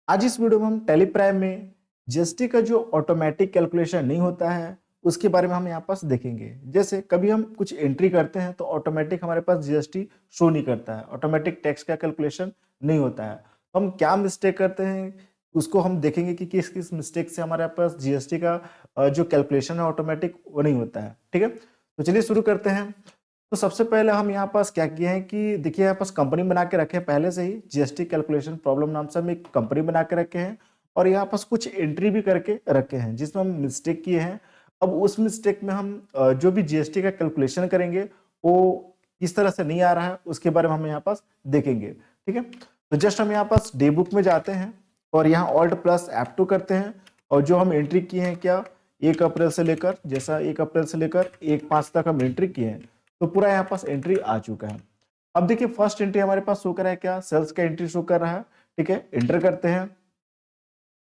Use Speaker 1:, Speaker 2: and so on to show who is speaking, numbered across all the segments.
Speaker 1: आज इस वीडियो में हम टैली प्राइम में जीएसटी का जो ऑटोमेटिक कैलकुलेशन नहीं होता है उसके बारे में हम यहाँ पास देखेंगे। जैसे कभी हम कुछ एंट्री करते हैं तो ऑटोमेटिक हमारे पास जीएसटी शो नहीं करता है, ऑटोमेटिक टैक्स का कैलकुलेशन नहीं होता है। तो हम क्या मिस्टेक करते हैं उसको हम देखेंगे कि किस किस मिस्टेक से हमारे पास जीएसटी का जो कैलकुलेशन है ऑटोमेटिक वो नहीं होता है। ठीक है, तो चलिए शुरू करते हैं। तो सबसे पहले हम यहाँ पास क्या किए हैं कि देखिए यहाँ पास कंपनी बना के रखे हैं, पहले से ही जीएसटी कैलकुलेशन प्रॉब्लम नाम से हम एक कंपनी बना के रखे हैं और यहाँ पास कुछ एंट्री भी करके रखे हैं जिसमें हम मिस्टेक किए हैं। अब उस मिस्टेक में हम जो भी जीएसटी का कैलकुलेशन करेंगे वो किस तरह से नहीं आ रहा है उसके बारे में हम यहाँ पास देखेंगे। ठीक है, तो जस्ट हम यहाँ पास डे बुक में जाते हैं और यहाँ ऑल्ट प्लस F2 करते हैं और जो हम एंट्री किए हैं क्या 1 अप्रैल से लेकर, जैसा 1 अप्रैल से लेकर 1/5 तक हम एंट्री किए हैं तो पूरा यहाँ पास एंट्री आ चुका है। अब देखिए फर्स्ट एंट्री हमारे पास शो कर रहा है क्या, सेल्स का एंट्री शो कर रहा है। ठीक है, एंटर करते हैं।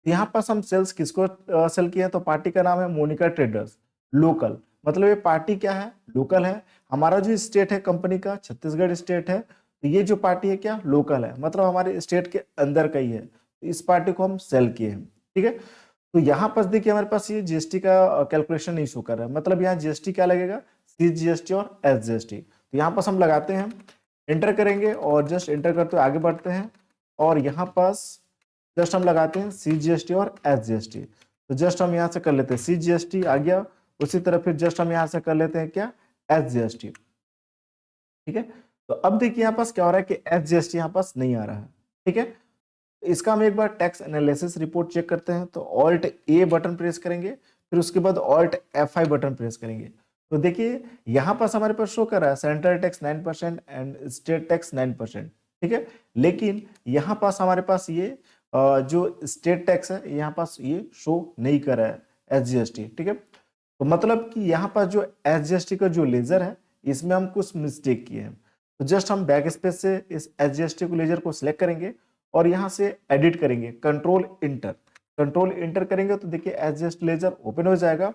Speaker 1: यहाँ पास हम सेल्स किसको सेल किए हैं तो पार्टी का नाम है मोनिका ट्रेडर्स लोकल, मतलब ये पार्टी क्या है, लोकल है। हमारा जो स्टेट है कंपनी का छत्तीसगढ़ स्टेट है, तो ये जो पार्टी है क्या लोकल है, मतलब हमारे स्टेट के अंदर का ही है। तो इस पार्टी को हम सेल किए हैं। ठीक है, तो यहाँ पास देखिए हमारे पास ये जीएसटी का कैलकुलेशन नहीं शो कर रहा है, मतलब यहाँ जीएसटी क्या लगेगा, सी जीएसटी और एस जीएसटी। तो यहाँ पास हम लगाते हैं, एंटर करेंगे और जस्ट एंटर करते हुए आगे बढ़ते हैं और यहाँ पास जस्ट हम लगाते हैं सी जीएसटी और एस जीएसटी। तो जस्ट हम यहाँ से कर लेते हैं सी जीएसटी आ गया, उसी तरह फिर जस्ट हम यहाँ से कर लेते हैं क्या एस जीएसटी। ठीक है, तो अब देखिए यहाँ पास क्या हो रहा है कि एस जीएसटी यहाँ पास नहीं आ रहा है। ठीक है, इसका हम एक बार टैक्स एनालिसिस रिपोर्ट चेक करते हैं तो ऑल्ट ए बटन प्रेस करेंगे, फिर उसके बाद ऑल्ट F5 बटन प्रेस करेंगे। तो देखिए यहाँ पास हमारे पास शो कर रहा है central tax 9% and state tax 9%। ठीक है, लेकिन यहाँ पास हमारे पास ये जो स्टेट टैक्स है यहाँ पास ये शो नहीं कर रहा है SGST। ठीक है, तो मतलब कि यहाँ पास जो SGST का जो लेजर है इसमें हम कुछ मिस्टेक किए हैं। तो जस्ट हम बैक स्पेस से इस SGST को लेजर को सिलेक्ट करेंगे और यहाँ से एडिट करेंगे, कंट्रोल इंटर करेंगे तो देखिए एडजस्ट लेजर ओपन हो जाएगा।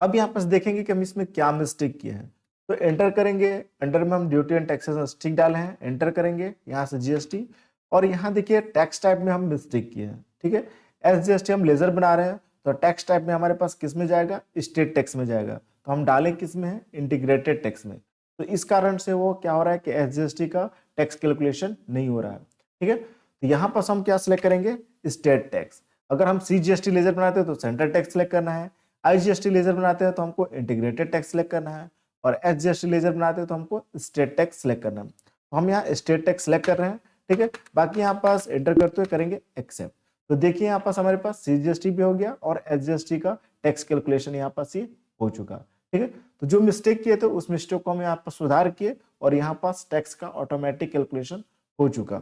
Speaker 1: अब यहाँ पर देखेंगे कि हम इसमें क्या मिस्टेक किए हैं, तो एंटर करेंगे, अंडर में हम ड्यूटी एंड टैक्सेस स्टिक डाले हैं, एंटर करेंगे यहाँ से जीएसटी और यहाँ देखिए टैक्स टाइप में हम मिस्टेक किए हैं। ठीक है, एसजीएसटी हम लेजर बना रहे हैं तो टैक्स टाइप में हमारे पास किस में जाएगा, स्टेट टैक्स में जाएगा। तो हम डालें किस में है, इंटीग्रेटेड टैक्स में। तो इस कारण से वो क्या हो रहा है कि एसजीएसटी का टैक्स कैलकुलेशन नहीं हो रहा है। ठीक है, तो यहाँ पर हम क्या सिलेक्ट करेंगे, स्टेट टैक्स। अगर हम सीजीएसटी लेजर बनाते हैं तो सेंट्रल टैक्स सिलेक्ट करना है, आईजीएसटी लेजर बनाते हैं तो हमको इंटीग्रेटेड टैक्स सिलेक्ट करना है और एसजीएसटी लेजर बनाते हैं तो हमको स्टेट टैक्स सिलेक्ट करना है। तो हम यहाँ स्टेट टैक्स सिलेक्ट कर रहे हैं। ठीक है, बाकी यहाँ पास एंटर करते हुए करेंगे एक्सेप्ट। तो देखिए यहाँ पास हमारे पास सीजीएसटी भी हो गया और एसजीएसटी का टैक्स कैलकुलेशन यहाँ पास ये हो चुका। ठीक है, तो जो मिस्टेक किए थे उस मिस्टेक को हम यहाँ पर सुधार किए और यहाँ पास टैक्स का ऑटोमेटिक कैलकुलेशन हो चुका।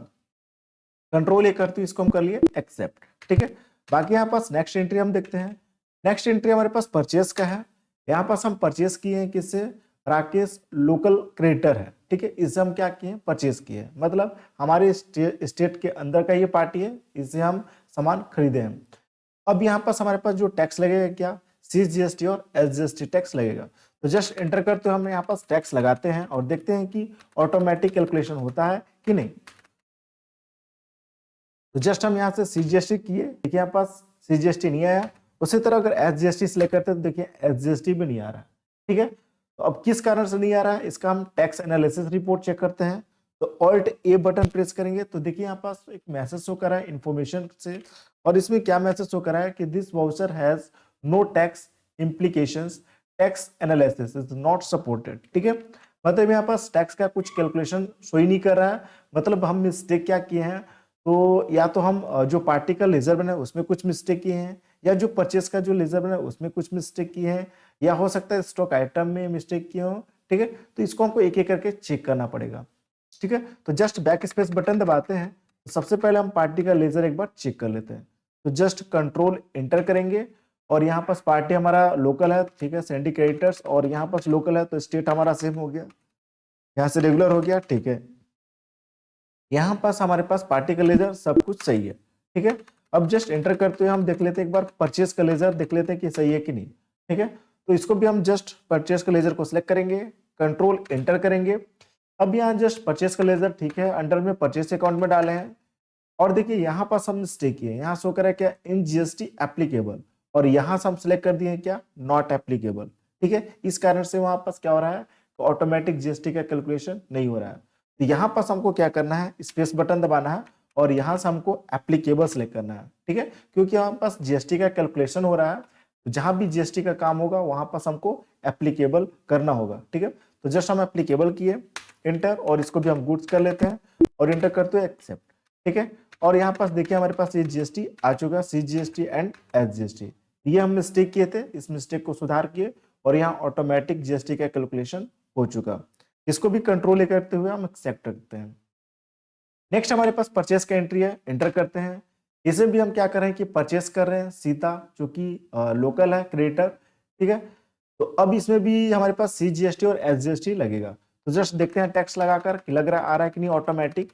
Speaker 1: कंट्रोल ये करते हुए इसको हम कर लिए एक्सेप्ट। ठीक है, बाकी यहाँ पास नेक्स्ट एंट्री हम देखते हैं। नेक्स्ट एंट्री हमारे पास परचेस का है। यहाँ पास हम परचेस किए हैं किससे, राकेश लोकल क्रेडिटर है। ठीक है, इससे हम क्या किए, परचेस किए हैं, मतलब हमारे स्टेट के अंदर का ये पार्टी है, इससे हम सामान खरीदे हैं। अब यहाँ पास हमारे पास जो टैक्स लगेगा क्या, सीजीएसटी और एसजीएसटी टैक्स लगेगा। तो जस्ट एंटर करते हुए हम यहाँ पास टैक्स लगाते हैं और देखते हैं कि ऑटोमेटिक कैलकुलेशन होता है कि नहीं। तो जस्ट हम यहाँ से सीजीएसटी किए, देखिए यहाँ पास सीजीएसटी नहीं आया। उसी तरह अगर एसजीएसटी सिलेक्ट करते हैं तो देखिए एसजीएसटी भी नहीं आ रहा। ठीक है, तो अब किस कारण से नहीं आ रहा है इसका हम टैक्स एनालिसिस रिपोर्ट चेक करते हैं। तो ऑल्ट ए बटन प्रेस करेंगे तो देखिए यहाँ पास एक मैसेज शो कर रहा है इन्फॉर्मेशन से, और इसमें क्या मैसेज शो कर रहा है कि this voucher has no tax implications, tax analysis is not supported. ठीक है, मतलब यहाँ पास टैक्स का कुछ कैलकुलेशन शो ही नहीं कर रहा है। मतलब हम मिस्टेक क्या किए हैं, तो या तो हम जो पार्टी का लेजर बना है उसमें कुछ मिस्टेक किए हैं, या जो परचेस का जो लेजर बना है उसमें कुछ मिस्टेक किए हैं, या हो सकता है स्टॉक आइटम में मिस्टेक किए हो। ठीक है, तो इसको हमको एक एक करके चेक करना पड़ेगा। ठीक है, तो जस्ट बैक स्पेस बटन दबाते हैं। तो सबसे पहले हम पार्टी का लेजर एक बार चेक कर लेते हैं। तो जस्ट कंट्रोल एंटर करेंगे और यहाँ पास पार्टी हमारा लोकल है। ठीक है, सैंडी क्रेडिटर्स, और यहाँ पास लोकल है तो स्टेट हमारा सेम हो गया, यहाँ से रेगुलर हो गया। ठीक है, यहाँ पास हमारे पास पार्टी का लेजर सब कुछ सही है। ठीक है, अब जस्ट एंटर करते हुए हम देख लेते हैं एक बार परचेस का लेजर, देख लेते हैं कि सही है कि नहीं। ठीक है, तो इसको भी हम जस्ट परचेस का लेजर को सिलेक्ट करेंगे, कंट्रोल एंटर करेंगे। अब यहाँ जस्ट परचेस का लेजर ठीक है, अंडर में परचेस अकाउंट में डाले हैं और देखिए यहाँ पास हम मिस्टेक किए, यहाँ शो करा क्या इन जीएसटी एप्लीकेबल, और यहाँ से हम सिलेक्ट कर दिए क्या नॉट एप्लीकेबल। ठीक है, इस कारण से वहां पास क्या हो रहा है, ऑटोमेटिक जीएसटी का कैलकुलेशन नहीं हो रहा है। तो यहाँ पास हमको क्या करना है, स्पेस बटन दबाना है और यहाँ से हमको एप्लीकेबल सिलेक्ट करना है। ठीक है, क्योंकि यहाँ पास जीएसटी का कैलकुलेशन हो रहा है, तो जहां भी जीएसटी का काम होगा वहां पास हमको एप्लीकेबल करना होगा। ठीक है, तो जस्ट हम एप्लीकेबल किए, इंटर, और इसको भी हम गुड्स कर लेते हैं और इंटर करते हैं एक्सेप्ट। ठीक है, और यहाँ पास देखिए हमारे पास ये जीएसटी आ चुका, सीजीएसटी एंड एसजीएसटी। ये हम मिस्टेक किए थे, इस मिस्टेक को सुधार किए और यहाँ ऑटोमेटिक जीएसटी का कैलकुलेशन हो चुका। इसको भी कंट्रोल करते हुए हम एक्सेप्ट करते हैं। नेक्स्ट हमारे पास परचेस का एंट्री है, एंटर करते हैं। इसमें भी हम क्या कर रहे हैं कि परचेस कर रहे हैं सीता, जो कि लोकल है क्रेडिटर। ठीक है, तो अब इसमें भी हमारे पास सीजीएसटी और एसजीएसटी लगेगा। तो जस्ट देखते हैं टैक्स लगाकर कि लग रहा आ रहा है कि नहीं ऑटोमेटिक।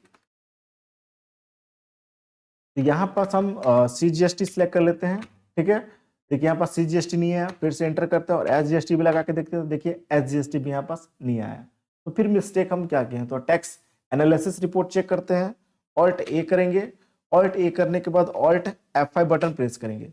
Speaker 1: तो यहाँ पास हम सीजीएसटी सिलेक्ट कर लेते हैं। ठीक है, देखिए यहाँ पास सीजीएसटी नहीं है, फिर से एंटर करते हैं और एसजीएसटी भी लगा के देखते हैं, देखिए एसजीएसटी भी यहाँ पास नहीं आया। तो फिर मिस्टेक हम क्या किए हैं, तो टैक्स एनालिसिस रिपोर्ट चेक करते हैं, ऑल्ट ए करेंगे, ऑल्ट ए करने के बाद ऑल्ट F5 बटन प्रेस करेंगे।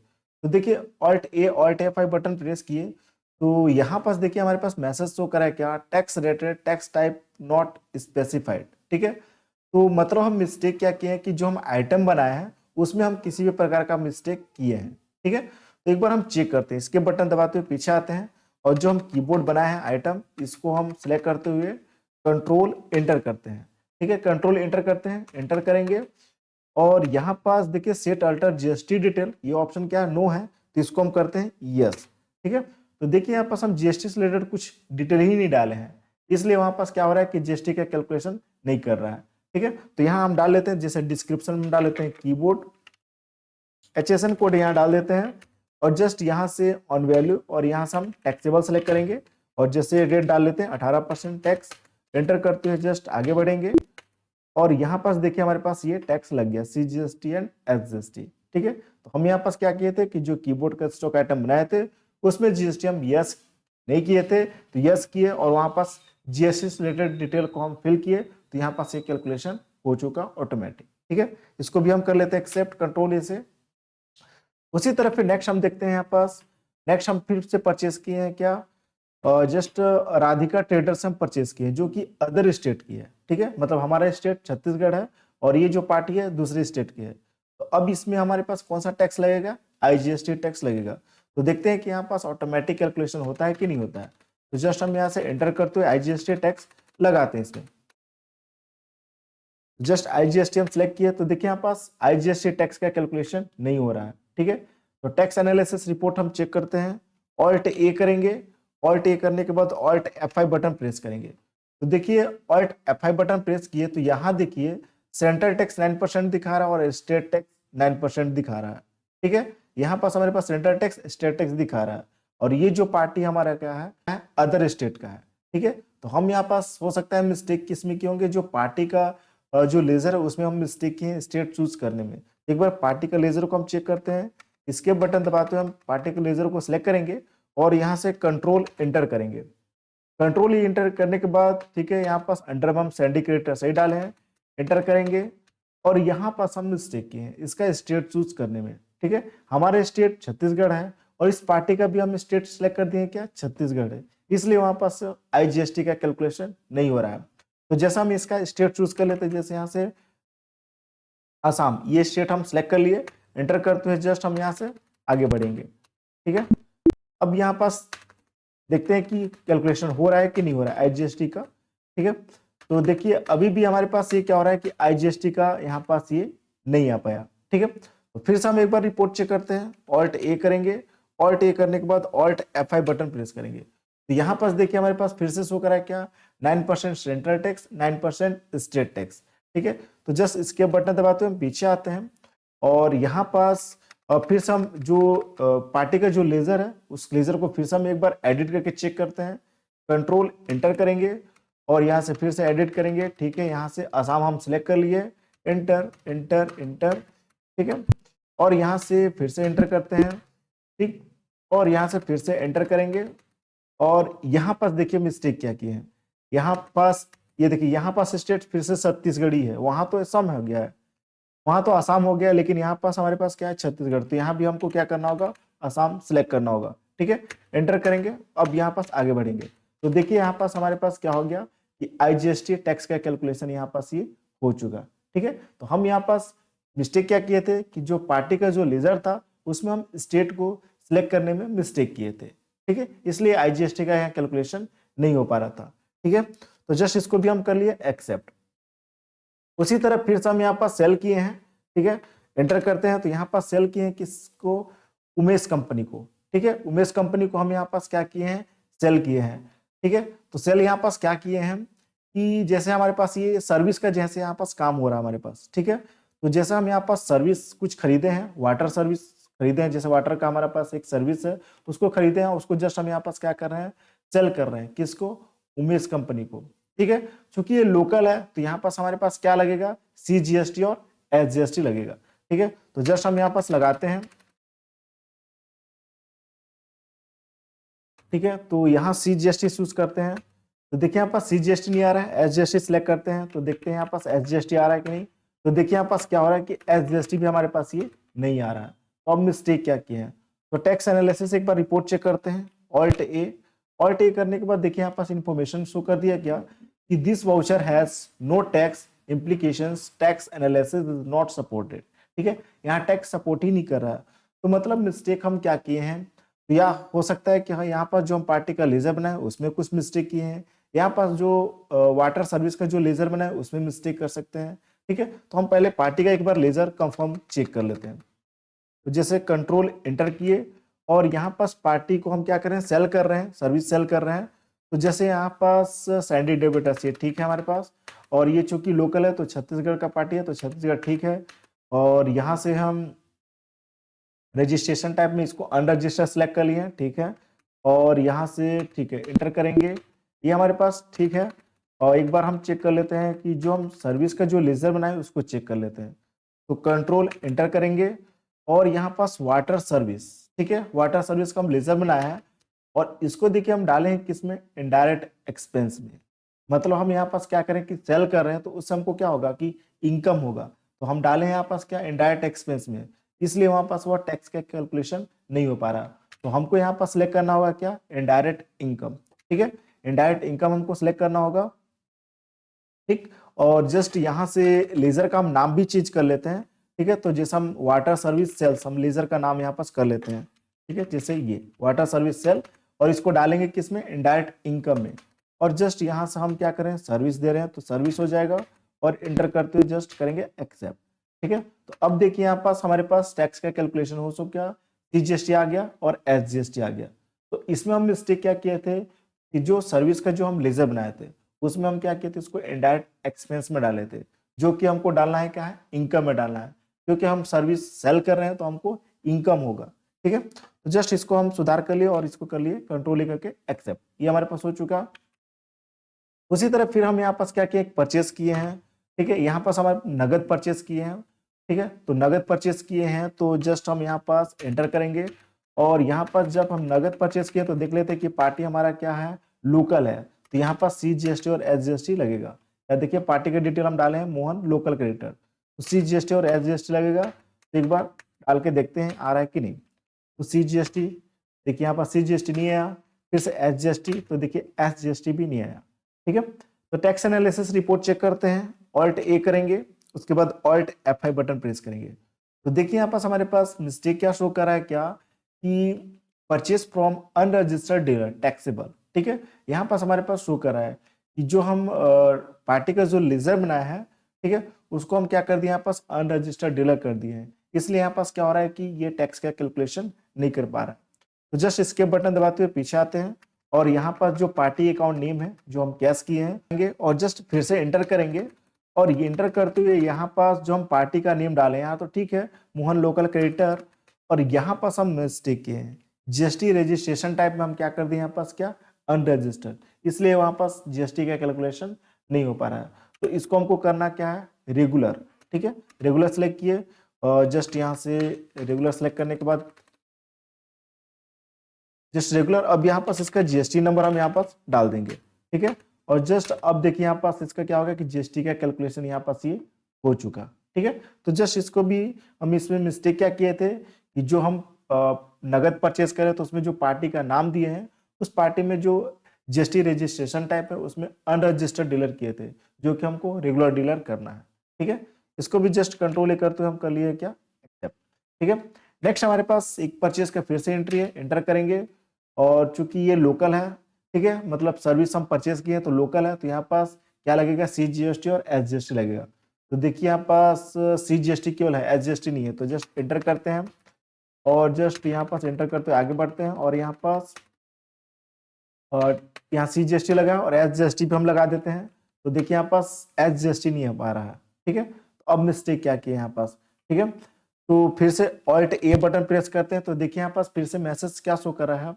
Speaker 1: तो देखिए ऑल्ट F5 बटन प्रेस किए तो यहाँ पास देखिए हमारे पास मैसेज शो करा है क्या, tax rated tax type not specified. ठीक है, तो मतलब हम मिस्टेक क्या किए हैं कि जो हम आइटम बनाए हैं उसमें हम किसी भी प्रकार का मिस्टेक किए हैं। ठीक है, तो एक बार हम चेक करते हैं, इसके बटन दबाते हुए पीछे आते हैं और जो हम कीबोर्ड बनाए हैं आइटम, इसको हम सिलेक्ट करते हुए कंट्रोल एंटर करते हैं। ठीक है, कंट्रोल एंटर करते हैं, एंटर करेंगे और यहाँ पास देखिए सेट अल्टर जीएसटी डिटेल, ये ऑप्शन क्या है, नो है, तो इसको हम करते हैं यस। ठीक है, तो देखिए यहाँ पास हम जीएसटी से रिलेटेड कुछ डिटेल ही नहीं डाले हैं, इसलिए वहां पास क्या हो रहा है कि जीएसटी का कैलकुलेशन नहीं कर रहा है। ठीक है, तो यहाँ हम डाल लेते हैं, जैसे डिस्क्रिप्शन में डाल लेते हैं कीबोर्ड HSN कोड यहाँ डाल देते हैं और जस्ट यहाँ से ऑन वैल्यू और यहाँ से हम टैक्सेबल सेलेक्ट करेंगे और जैसे रेट डाल लेते हैं 18% टैक्स, एंटर करते हैं, जस्ट आगे बढ़ेंगे और यहाँ पास देखिए हमारे पास ये टैक्स लग गया सीजीएसटी एंड एसजीएसटी। ठीक है, तो हम यहाँ पास क्या किए थे कि जो कीबोर्ड का स्टॉक आइटम बनाए थे उसमें जीएसटी हम यस नहीं किए थे, तो यस किए और वहां पास जीएसटी से रिलेटेड डिटेल को हम फिल किए, तो यहाँ पास ये कैलकुलेशन हो चुका ऑटोमेटिक। ठीक है, इसको भी हम कर लेते हैं एक्सेप्ट, कंट्रोल ए से। उसी तरह फिर नेक्स्ट हम देखते हैं यहाँ पास, नेक्स्ट हम फिर से परचेस किए हैं क्या, जस्ट राधिका ट्रेडर्स से हम परचेस किए हैं जो कि अदर स्टेट की है। ठीक है, मतलब हमारा स्टेट छत्तीसगढ़ है और ये जो पार्टी है दूसरी स्टेट की है। तो अब इसमें हमारे पास कौन सा टैक्स लगेगा, आईजीएसटी टैक्स लगेगा। तो देखते हैं कि यहाँ पास ऑटोमेटिक कैलकुलेशन होता है कि नहीं होता है। तो जस्ट हम यहाँ से एंटर करते हुए आईजीएसटी टैक्स लगाते हैं इसमें, जस्ट आईजीएसटी हम सिलेक्ट किए तो देखिए यहाँ पास आईजीएसटी टैक्स का कैलकुलेशन नहीं हो रहा है। ठीक है, तो टैक्स एनालिसिस रिपोर्ट हम चेक करते हैं, ऑल्ट ए करेंगे, ऑल्ट ए करने के बाद ऑल्ट F5 बटन प्रेस करेंगे। तो देखिए ऑल्ट F5 बटन प्रेस किए तो यहाँ देखिए सेंट्रल टैक्स 9% दिखा रहा है और स्टेट टैक्स 9% दिखा रहा है। ठीक है, यहाँ पास हमारे पास सेंट्रल टैक्स स्टेट टैक्स दिखा रहा है और ये जो पार्टी हमारा क्या है अदर स्टेट का है। ठीक है, तो हम यहाँ पास हो सकता है मिस्टेक किसमें किए होंगे, जो पार्टी का जो लेजर है उसमें हम मिस्टेक किए स्टेट चूज करने में। एक बार पार्टी का लेजर को हम चेक करते हैं, इसके बटन दबाते हुए हम पार्टी के लेजर को सिलेक्ट करेंगे और यहाँ से कंट्रोल एंटर करेंगे। कंट्रोल एंटर करने के बाद ठीक है यहाँ पास अंडर हम सिंडिकेटर सही डाले हैं, एंटर करेंगे और यहाँ पास हम मिस्टेक किए हैं इसका स्टेट चूज करने में। ठीक है, हमारे स्टेट छत्तीसगढ़ है और इस पार्टी का भी हम स्टेट सिलेक्ट कर दिए क्या छत्तीसगढ़ है, इसलिए वहां पास आईजीएसटी का कैलकुलेशन नहीं हो रहा है। तो जैसा हम इसका स्टेट चूज कर लेते हैं, जैसे यहाँ से आसाम, ये स्टेट हम सिलेक्ट कर लिए, एंटर करते हैं, जस्ट हम यहाँ से आगे बढ़ेंगे। ठीक है, अब यहाँ पास देखते हैं कि कैलकुलेशन हो रहा है कि नहीं हो रहा है आईजीएसटी का। ठीक है, तो देखिए अभी भी हमारे पास ये क्या हो रहा है कि आईजीएसटी का यहाँ पास ये नहीं आ पाया। ठीक है, तो फिर से हम एक बार रिपोर्ट चेक करते हैं, ऑल्ट ए करेंगे, ऑल्ट ए करने के बाद ऑल्ट F5 बटन प्रेस करेंगे। तो यहाँ पास देखिए हमारे पास फिर से शो करा है क्या 9% सेंट्रल टैक्स 9% स्टेट टैक्स। ठीक है, तो जस्ट इसके बटन दबाते हुए हम पीछे आते हैं और यहाँ पास फिर से हम जो पार्टी का जो लेजर है उस लेजर को फिर से हम एक बार एडिट करके चेक करते हैं, कंट्रोल एंटर करेंगे और यहाँ से फिर से एडिट करेंगे। ठीक है, यहाँ से आसाम हम सिलेक्ट कर लिए, एंटर एंटर एंटर। ठीक है, और यहाँ से फिर से एंटर करते हैं, ठीक, और यहाँ से फिर से एंटर करेंगे और यहाँ पास देखिए मिस्टेक क्या की है, यहाँ पास ये देखिए यहाँ पास स्टेट फिर से छत्तीसगढ़ी है, वहां तो सम हो गया है वहां तो आसाम हो गया, लेकिन यहाँ पास हमारे पास क्या है, छत्तीसगढ़। तो यहाँ भी हमको क्या करना होगा, आसाम सिलेक्ट करना होगा। ठीक है, एंटर करेंगे। अब यहाँ पास आगे बढ़ेंगे तो देखिए यहाँ पास हमारे पास क्या हो गया कि IGST टैक्स का कैलकुलेशन यहाँ पास ये हो चुका। ठीक है, तो हम यहाँ पास मिस्टेक क्या किए थे कि जो पार्टी का जो लेजर था उसमें हम स्टेट को सिलेक्ट करने में मिस्टेक किए थे। ठीक है, इसलिए IGST का यहाँ कैलकुलेशन नहीं हो पा रहा था। ठीक है, तो जस्ट इसको भी हम कर लिए एक्सेप्ट। उसी तरह फिर से हम यहाँ पास सेल किए हैं। ठीक है, एंटर करते हैं तो यहाँ पास सेल किए हैं किसको, उमेश कंपनी को। ठीक है, उमेश कंपनी को हम यहाँ पास क्या किए हैं, सेल किए हैं। ठीक है, तो सेल यहाँ पास क्या किए हैं कि जैसे हमारे पास ये सर्विस का जैसे यहाँ पास काम हो रहा है हमारे पास। ठीक है, तो जैसे हम यहाँ पास सर्विस कुछ खरीदे हैं, वाटर सर्विस खरीदे हैं, जैसे वाटर का हमारा पास एक सर्विस है तो उसको खरीदे हैं, उसको जस्ट हम यहाँ पास क्या कर रहे हैं, सेल कर रहे हैं। किसको, उमेश कंपनी को। ठीक है, चूंकि ये लोकल है तो यहाँ पास हमारे पास क्या लगेगा, CGST और SGST लगेगा। ठीक है, तो जस्ट हम यहाँ पास लगाते हैं। ठीक है, तो यहाँ CGST चूज करते हैं तो देखिए यहाँ पास CGST नहीं आ रहा है, SGST सिलेक्ट करते हैं तो देखते हैं यहाँ पास SGST आ रहा है कि नहीं। तो देखिए यहाँ पास क्या हो रहा है कि SGST भी हमारे पास ये नहीं आ रहा है। तो अब मिस्टेक क्या किए हैं, तो टैक्स एनालिसिस एक बार रिपोर्ट चेक करते हैं, ऑल्ट ए करने के बाद देखिए यहाँ पास इंफॉर्मेशन शो कर दिया क्या कि this voucher has no tax implications, tax analysis is not supported. ठीक है, यहाँ टैक्स सपोर्ट ही नहीं कर रहा है। तो मतलब मिस्टेक हम क्या किए हैं, तो या हो सकता है कि हाँ यहाँ पर जो हम पार्टी का लेजर बनाए उसमें कुछ मिस्टेक किए हैं, यहाँ पास जो वाटर सर्विस का जो लेजर बनाए उसमें मिस्टेक कर सकते हैं। ठीक है, तो हम पहले पार्टी का एक बार लेजर कंफर्म चेक कर लेते हैं। तो जैसे कंट्रोल एंटर किए और यहाँ पास पार्टी को हम क्या कर रहे हैं, सेल कर रहे हैं, सर्विस सेल कर रहे हैं। तो जैसे यहाँ पास सैंडी डेविटस ये ठीक है हमारे पास, और ये चूंकि लोकल है तो छत्तीसगढ़ का पार्टी है तो छत्तीसगढ़ ठीक है। और यहाँ से हम रजिस्ट्रेशन टाइप में इसको अनरजिस्टर्ड सेलेक्ट कर लिए हैं। ठीक है, और यहाँ से ठीक है एंटर करेंगे, ये हमारे पास ठीक है। और एक बार हम चेक कर लेते हैं कि जो हम सर्विस का जो लेजर बनाए उसको चेक कर लेते हैं। तो कंट्रोल एंटर करेंगे और यहाँ पास वाटर सर्विस, ठीक है, वाटर सर्विस का हम लेजर बनाया है और इसको देखिए हम डाले हैं किसमें, इनडायरेक्ट एक्सपेंस में। मतलब हम यहाँ पास क्या करें कि सेल कर रहे हैं तो उससे हमको क्या होगा कि इनकम होगा, तो हम डाले हैं यहाँ पास क्या, इनडायरेक्ट एक्सपेंस में, इसलिए वहां पास वो टैक्स का कैलकुलेशन नहीं हो पा रहा। तो हमको यहाँ पास सिलेक्ट करना होगा क्या, इनडायरेक्ट इनकम। ठीक है, इनडायरेक्ट इनकम हमको सिलेक्ट करना होगा। ठीक, और जस्ट यहाँ से लेजर का हम नाम भी चेंज कर लेते हैं। ठीक है, तो जैसे हम वाटर सर्विस सेल्स, हम लेजर का नाम यहाँ पास कर लेते हैं। ठीक है, जैसे ये वाटर सर्विस सेल, और इसको डालेंगे किसमें, इनडायरेक्ट इनकम में। और जस्ट यहाँ से हम क्या करें, सर्विस दे रहे हैं तो सर्विस हो जाएगा, और इंटर करते हुए जस्ट करेंगे एक्सेप्ट। ठीक है, तो अब देखिए यहाँ पास हमारे पास टैक्स का कैलकुलेशन हो चुका, CGST आ गया और SGST आ गया। तो इसमें हम मिस्टेक क्या किए थे कि जो सर्विस का जो हम लेजर बनाए थे उसमें हम क्या किए थे, उसको इनडायरेक्ट एक्सपेंस में डाले थे, जो कि हमको डालना है क्या है, इनकम में डालना है, क्योंकि हम सर्विस सेल कर रहे हैं तो हमको इनकम होगा। ठीक है, तो जस्ट इसको हम सुधार कर लिए और इसको कर लिए कंट्रोल करके एक्सेप्ट, ये हमारे पास हो चुका। उसी तरह फिर हम यहाँ पास क्या किए, परचेस किए हैं। ठीक है, यहाँ पास हमारे नगद परचेस किए हैं। ठीक है, तो नगद परचेस किए हैं तो जस्ट हम यहाँ पास एंटर करेंगे, और यहाँ पास जब हम नगद परचेस किए तो देख लेते हैं कि पार्टी हमारा क्या है, लोकल है, तो यहाँ पास CGST और SGST लगेगा। या देखिए पार्टी का डिटेल हम डाले हैं मोहन लोकल क्रेडिटर, तो CGST और SGST लगेगा। तो एक बार डाल के देखते हैं आ रहा है कि नहीं। तो CGST देखिए यहाँ पास CGST नहीं आया, फिर से SGST, तो देखिए SGST भी नहीं आया। ठीक है, तो टैक्स एनालिसिस रिपोर्ट चेक करते हैं, ऑल्ट ए करेंगे, उसके बाद ऑल्ट F5 बटन प्रेस करेंगे। तो देखिए यहाँ पास हमारे पास मिस्टेक क्या शो कर रहा है, क्या कि purchase from unregistered dealer taxable. ठीक है, यहाँ पास हमारे पास शो कर रहा है कि जो हम पार्टी का जो लेजर बनाया है, ठीक है, उसको हम क्या कर दिए, यहाँ पास अनरजिस्टर्ड डीलर कर दिए हैं, इसलिए यहाँ पास क्या हो रहा है कि ये टैक्स का कैलकुलेशन नहीं कर पा रहा है। तो जस्ट स्केप बटन दबाते हुए पीछे आते हैं, और यहाँ पर जो पार्टी अकाउंट नेम है जो हम कैश किए हैं, और जस्ट फिर से एंटर करेंगे, और ये एंटर करते हुए यहाँ पास जो हम पार्टी का नेम डाले यहाँ तो ठीक है, मोहन लोकल क्रेडिटर, और यहाँ पास हम मिस्टेक किए हैं, GST रजिस्ट्रेशन टाइप में हम क्या कर दिए, यहाँ पास क्या, अनरजिस्टर्ड, इसलिए वहां पास GST का कैलकुलेशन नहीं हो पा रहा है। तो इसको हमको करना क्या है, रेगुलर। ठीक है, रेगुलर सेलेक्ट किए, जस्ट यहाँ से रेगुलर सेलेक्ट करने के बाद जस्ट रेगुलर, अब यहाँ पास इसका GST नंबर हम यहाँ पास डाल देंगे। ठीक है, और जस्ट अब देखिए यहाँ पास इसका क्या होगा कि GST का कैलकुलेशन यहाँ पास ये हो चुका। ठीक है। तो जस्ट इसको भी हम इसमें मिस्टेक क्या किए थे कि जो हम नगद परचेज करें तो उसमें जो पार्टी का नाम दिए हैं उस पार्टी में जो जीएसटी रजिस्ट्रेशन टाइप है उसमें अनरजिस्टर्ड डीलर किए थे, जो कि हमको रेगुलर डीलर करना है। ठीक है, इसको भी जस्ट कंट्रोल ए करते हुए हम कर लिए क्या, एक्सेप्ट। ठीक है, नेक्स्ट हमारे पास एक परचेज का फिर से एंट्री है, एंटर करेंगे। और चूंकि ये लोकल है, ठीक है, मतलब सर्विस हम परचेज किए तो लोकल है, तो यहाँ पास क्या लगेगा, CGST और SGST लगेगा। तो देखिए यहाँ पास CGST केवल है, SGST नहीं है, तो जस्ट एंटर करते हैं और जस्ट यहाँ पास एंटर करते हुए आगे बढ़ते हैं और यहाँ पास और यहाँ CGST लगा और SGST भी हम लगा देते हैं। तो देखिए यहाँ पास SGST नहीं आ रहा है। ठीक है, तो अब मिस्टेक क्या किया यहाँ पास। ठीक है, तो फिर से Alt A बटन प्रेस करते हैं तो देखिए यहाँ पास फिर से मैसेज क्या शो कर रहा है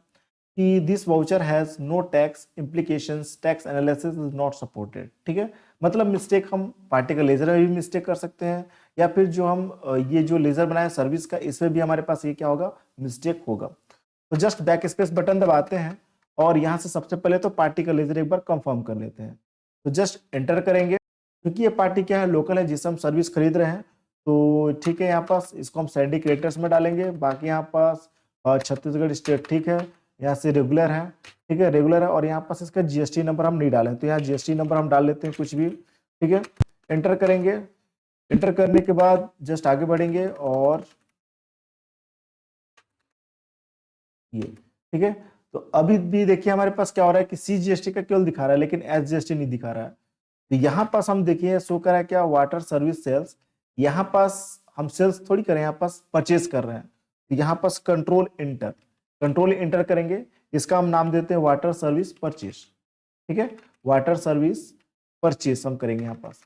Speaker 1: कि this voucher has no tax implications, tax analysis is not supported. ठीक है, मतलब मिस्टेक हम पार्टिकल लेजर में भी मिस्टेक कर सकते हैं या फिर जो हम ये जो लेजर बनाए सर्विस का इसमें भी हमारे पास ये क्या होगा, मिस्टेक होगा। तो जस्ट बैक स्पेस बटन दबाते हैं और यहाँ से सबसे पहले तो पार्टी का लेजर एक बार कंफर्म कर लेते हैं। तो जस्ट एंटर करेंगे, क्योंकि ये पार्टी क्या है, लोकल है जिससे हम सर्विस खरीद रहे हैं। तो ठीक है, यहाँ पास इसको हम सैंडी क्रिएटर्स में डालेंगे। बाकी यहाँ पास छत्तीसगढ़ स्टेट ठीक है, यहाँ से रेगुलर है। ठीक है, रेगुलर है और यहाँ पास इसका GST नंबर हम नहीं डालें, तो यहाँ GST नंबर हम डाल लेते हैं कुछ भी। ठीक है, एंटर करेंगे। एंटर करने के बाद जस्ट आगे बढ़ेंगे और ये ठीक है। तो अभी भी देखिए हमारे पास क्या हो रहा है कि CGST का केवल दिखा रहा है लेकिन SGST नहीं दिखा रहा है। तो यहाँ पास हम देखिए शो कर रहा है क्या, वाटर सर्विस सेल्स। यहाँ पास हम सेल्स थोड़ी कर रहे हैं, यहाँ पास परचेज कर रहे हैं। तो यहाँ पास कंट्रोल इंटर करेंगे, इसका हम नाम देते हैं वाटर सर्विस परचेज। ठीक है, वाटर सर्विस परचेज हम करेंगे यहाँ पास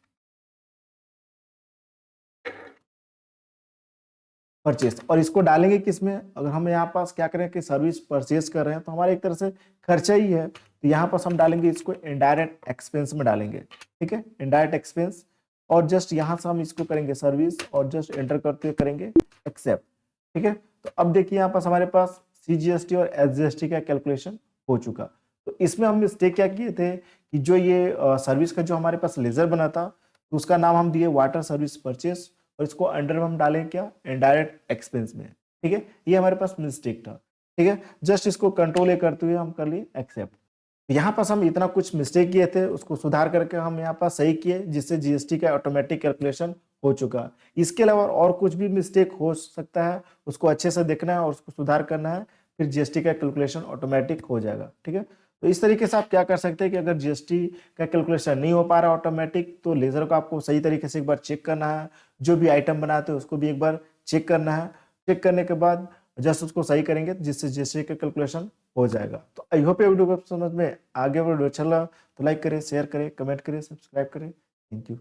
Speaker 1: परचेस, और इसको डालेंगे किसमें, अगर हम यहाँ पास क्या करें कि सर्विस परचेज कर रहे हैं तो हमारे एक तरह से खर्चा ही है। तो यहाँ पास हम डालेंगे इसको इनडायरेक्ट एक्सपेंस में डालेंगे। ठीक है, इनडायरेक्ट एक्सपेंस, और जस्ट यहाँ से हम इसको करेंगे सर्विस और जस्ट एंटर करते हुए करेंगे एक्सेप्ट। ठीक है, तो अब देखिए यहाँ पास हमारे पास CGST और SGST का कैलकुलेशन हो चुका। तो इसमें हम मिस्टेक क्या किए थे कि जो ये सर्विस का जो हमारे पास लेजर बना था तो उसका नाम हम दिए वाटर सर्विस परचेज और इसको अंडर में हम डालें क्या, इनडायरेक्ट एक्सपेंस में। ठीक है, ये हमारे पास मिस्टेक था। ठीक है, जस्ट इसको कंट्रोल ए करते हुए हम कर लिए एक्सेप्ट। यहाँ पास हम इतना कुछ मिस्टेक किए थे उसको सुधार करके हम यहाँ पास सही किए, जिससे GST का ऑटोमेटिक कैलकुलेशन हो चुका। इसके अलावा और कुछ भी मिस्टेक हो सकता है, उसको अच्छे से देखना है और उसको सुधार करना है, फिर GST का कैलकुलेशन ऑटोमेटिक हो जाएगा। ठीक है, तो इस तरीके से आप क्या कर सकते हैं कि अगर GST का कैलकुलेशन नहीं हो पा रहा ऑटोमेटिक, तो लेजर को आपको सही तरीके से एक बार चेक करना है, जो भी आइटम बनाते हैं उसको भी एक बार चेक करना है। चेक करने के बाद जस्ट उसको सही करेंगे जिससे GST का कैलकुलेशन हो जाएगा। तो आई होप ये वीडियो को समझ में आगे वीडियो अच्छा लगा तो लाइक करें, शेयर करें, कमेंट करें, सब्सक्राइब करें। Thank you.